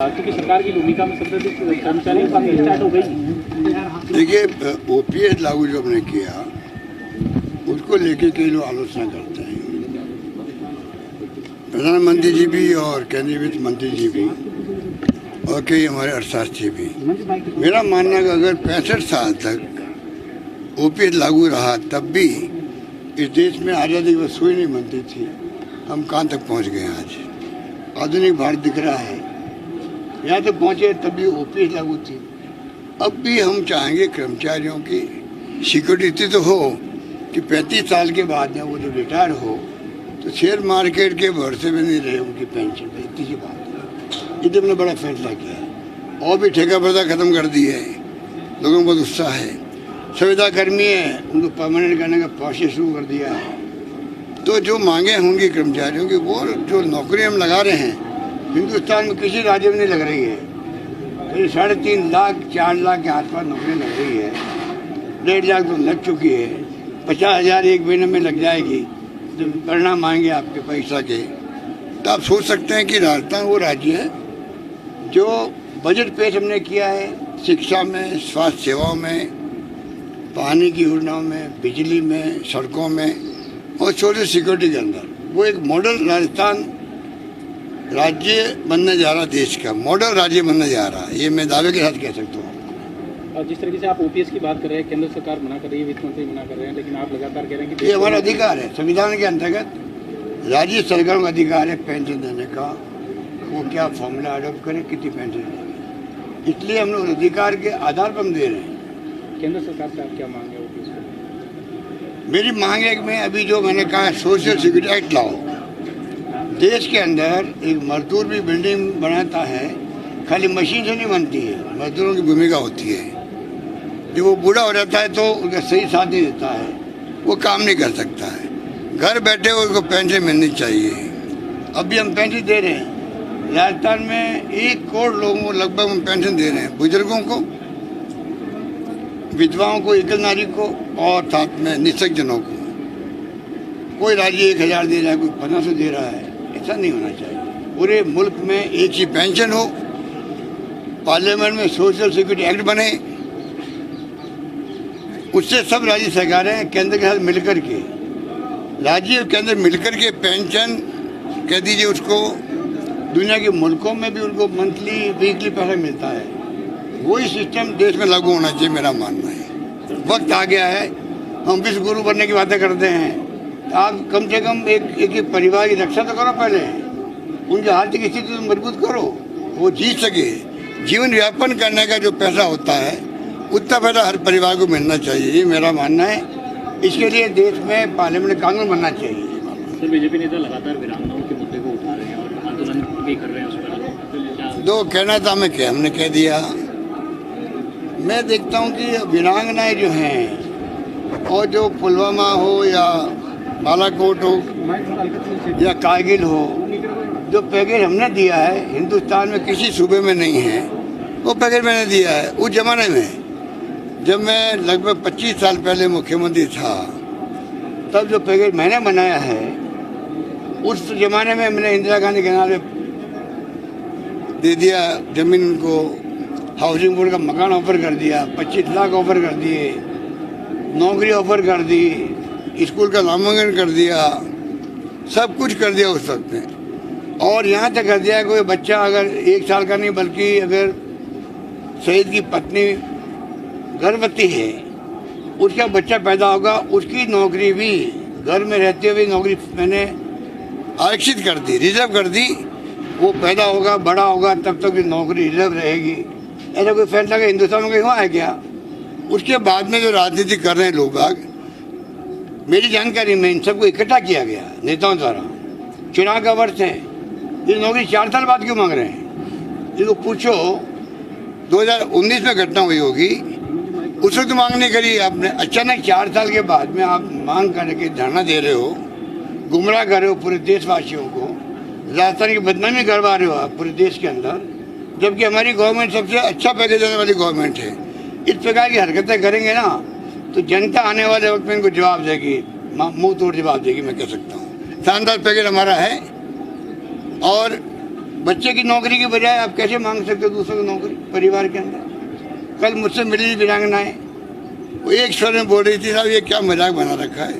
क्योंकि सरकार की भूमिका में संबंधित कर्मचारियों की स्टार्ट हो गई। देखिए, ओपीएस लागू जो हमने किया उसको लेके कई लोग आलोचना करते हैं। प्रधानमंत्री जी भी और केंद्रीय वित्त मंत्री जी भी और कई हमारे अर्थशास्त्री भी। मेरा मानना है कि अगर 65 साल तक ओपीएस लागू रहा तब भी इस देश में आज़ादी की वसूली नहीं बनती थी। हम कहाँ तक पहुँच गए आज? आधुनिक भारत दिख रहा है, यहाँ तक पहुँचे तब भी ओपीएस लागू थी। अब भी हम चाहेंगे कर्मचारियों की सिक्योरिटी तो हो कि 35 साल के बाद में वो जब रिटायर हो तो शेयर मार्केट के भरोसे में नहीं रहे उनकी पेंशन पे। इतनी सी बात है। ये तो हमने बड़ा फैसला किया है। और भी ठेका प्रथा खत्म कर दी है। लोगों को बहुत उत्साह है। संविदा कर्मी है, उनको परमानेंट करने का प्रोसेस शुरू कर दिया है। तो जो मांगे होंगी कर्मचारियों की, वो जो नौकरी हम लगा रहे हैं हिंदुस्तान में किसी राज्य में नहीं लग रही है। तो 3.5 लाख 4 लाख के आसपास नौकरी लग रही है। 1.5 लाख तो लग चुकी है। 50,000 एक महीने में लग जाएगी। जब परिणाम आएंगे आपके पैसा के तो आप सोच सकते हैं कि राजस्थान वो राज्य है जो बजट पेश हमने किया है शिक्षा में, स्वास्थ्य सेवाओं में, पानी की योजनाओं में, बिजली में, सड़कों में और सोशल सिक्योरिटी के अंदर। वो एक मॉडल राजस्थान राज्य बनने जा रहा, देश का मॉडल राज्य बनने जा रहा है। ये मैं दावे के साथ कह सकता हूँ। और जिस तरीके से आप ओपीएस की बात कर रहे हैं, केंद्र सरकार मना कर रही है, वित्त मंत्री मना कर रहे हैं, लेकिन आप लगातार कह रहे हैं कि ये हमारा अधिकार है। संविधान के अंतर्गत राज्य सरकारों का अधिकार है पेंशन देने का। वो क्या फॉर्मूला अडॉप्ट करें, कितनी पेंशन देंगे, इसलिए हम लोग अधिकार के आधार पर हम दे रहे हैं। केंद्र सरकार से आप क्या मांग है ओपीएस को? मेरी मांग है कि मैं अभी जो मैंने कहा सोशल सिक्योरिटी एक्ट लाओ। देश के अंदर एक मजदूर भी बिल्डिंग बनाता है, खाली मशीन से नहीं बनती है, मजदूरों की भूमिका होती है। जब वो बूढ़ा हो जाता है तो उनका सही साथ नहीं देता है, वो काम नहीं कर सकता है। घर बैठे उसको पेंशन मिलनी चाहिए। अभी हम पेंशन दे रहे हैं। राजस्थान में 1 करोड़ लोगों को लगभग हम पेंशन दे रहे हैं। बुजुर्गों को, विधवाओं को, एकल नारी को और साथ में निःशक्त जनों को। कोई राज्य 1,000 दे रहा है, कोई 1500 दे रहा है। ऐसा नहीं होना चाहिए। पूरे मुल्क में एक ही पेंशन हो। पार्लियामेंट में सोशल सिक्योरिटी एक्ट बने, उससे सब राज्य सरकारें केंद्र के साथ मिलकर के, राज्य और केंद्र मिलकर के पेंशन कह दीजिए उसको, दुनिया के मुल्कों में भी उनको मंथली वीकली पैसा मिलता है। वही सिस्टम देश में लागू होना चाहिए, मेरा मानना है। वक्त आ गया है। हम विश्व गुरु बनने की बातें करते हैं, आप कम से कम एक परिवार की रक्षा तो करो। पहले उनकी आर्थिक स्थिति तो मजबूत करो, वो जी सके। जीवन यापन करने का जो पैसा होता है उतना पैसा हर परिवार को मिलना चाहिए, ये मेरा मानना है। इसके लिए देश में पार्लियामेंट कानून बनना चाहिए। सर, बीजेपी नेता लगातार वीरांगनाओं के मुद्दे को उठा रहे हैं और आंदोलन भी कर रहे हैं उस पर। दो कहना था, मैं क्या हमने कह दिया। मैं देखता हूँ कि वीरांगनाएं जो हैं, और जो पुलवामा हो या बालाकोट हो या कारगिल हो, जो पैकेज हमने दिया है हिंदुस्तान में किसी सूबे में नहीं है। वो पैकेज मैंने दिया है उस जमाने में जब मैं लगभग 25 साल पहले मुख्यमंत्री था। तब जो पैकेज मैंने बनाया है उस जमाने में मैंने इंदिरा गांधी के नाम दे दिया जमीन को, हाउसिंग बोर्ड का मकान ऑफर कर दिया, 25 लाख ऑफर कर दिए, नौकरी ऑफर कर दी, स्कूल का नामांकन कर दिया, सब कुछ कर दिया उस वक्त में। और यहाँ तक कर दिया कोई बच्चा अगर 1 साल का नहीं बल्कि अगर शहीद की पत्नी गर्भवती है, उसका बच्चा पैदा होगा, उसकी नौकरी भी घर में रहते हुए नौकरी मैंने आरक्षित कर दी, रिजर्व कर दी। वो पैदा होगा, बड़ा होगा, तब तक नौकरी रिजर्व रहेगी। ऐसा कोई फैसला हिंदुस्तान में कहीं हुआ है क्या? उसके बाद में जो राजनीति कर रहे हैं लोग बाग, मेरी जानकारी में इन सबको इकट्ठा किया गया नेताओं द्वारा। चुनाव का वर्ष है, ये नौकरी 4 साल बाद क्यों मांग रहे हैं? इसको पूछो 2019 में घटना हुई होगी, उस वक्त मांग नहीं करी आपने। अचानक 4 साल के बाद में आप मांग करके धरना दे रहे हो, गुमराह कर रहे हो पूरे देशवासियों को, राजस्थान की बदनामी करवा रहे हो आप पूरे देश के अंदर, जबकि हमारी गवर्नमेंट सबसे अच्छा पैकेज देने वाली गवर्नमेंट है। इस प्रकार की हरकतें करेंगे ना तो जनता आने वाले वक्त में इनको जवाब देगी, मुंह तोड़ जवाब देगी, मैं कह सकता हूँ। शानदार पैकेज हमारा है और बच्चे की नौकरी की बजाय आप कैसे मांग सकते हो दूसरों की नौकरी परिवार के अंदर? कल मुझसे मिली वीरांगनाएं, वो एक स्वर में बोल रही थी, साहब ये क्या मजाक बना रखा है,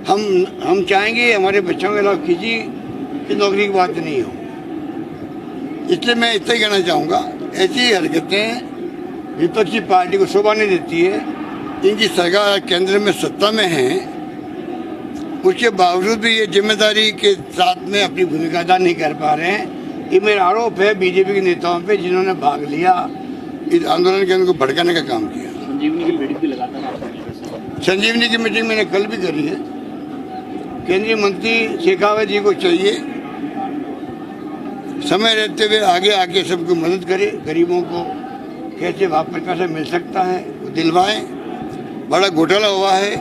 हम चाहेंगे हमारे बच्चों के खिलाफ किसी की नौकरी की बात नहीं हो। इसलिए मैं इतना ही कहना चाहूँगा, ऐसी हरकतें विपक्षी पार्टी को शोभा नहीं देती है। इनकी सरकार केंद्र में सत्ता में है, उसके बावजूद भी ये जिम्मेदारी के साथ में अपनी भूमिका अदा नहीं कर पा रहे हैं। ये मेरा आरोप है बीजेपी के नेताओं पे, जिन्होंने भाग लिया इस आंदोलन के, उनको भड़काने का काम किया। संजीवनी की मीटिंग भी लगातार, संजीवनी की मीटिंग मैंने कल भी करी है। केंद्रीय मंत्री शेखावत जी को चाहिए समय रहते हुए आगे आके सबको मदद करे, गरीबों को कैसे वापस पैसा मिल सकता है वो दिलवाएं। बड़ा घोटाला हुआ है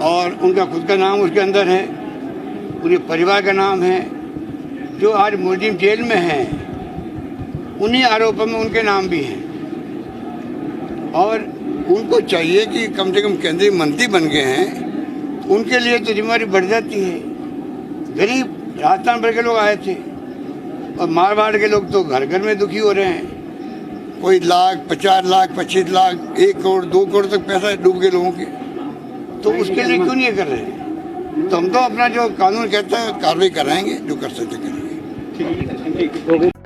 और उनका खुद का नाम उसके अंदर है, पूरे परिवार का नाम है। जो आज मुलजिम जेल में हैं, उन्हीं आरोपों में उनके नाम भी हैं और उनको चाहिए कि कम से कम केंद्रीय मंत्री बन गए हैं, उनके लिए तो जिम्मेदारी बढ़ जाती है। गरीब राजस्थान भर के लोग आए थे और मारवाड़ के लोग तो घर घर में दुखी हो रहे हैं। कोई लाख, 50 लाख, 25 लाख, 1 करोड़, 2 करोड़ तक पैसा डूब गए लोगों के, तो उसके लिए क्यों नहीं कर रहे? तो हम तो अपना जो कानून कहता है कार्रवाई कराएंगे, जो कर सकते करेंगे। ठीक है।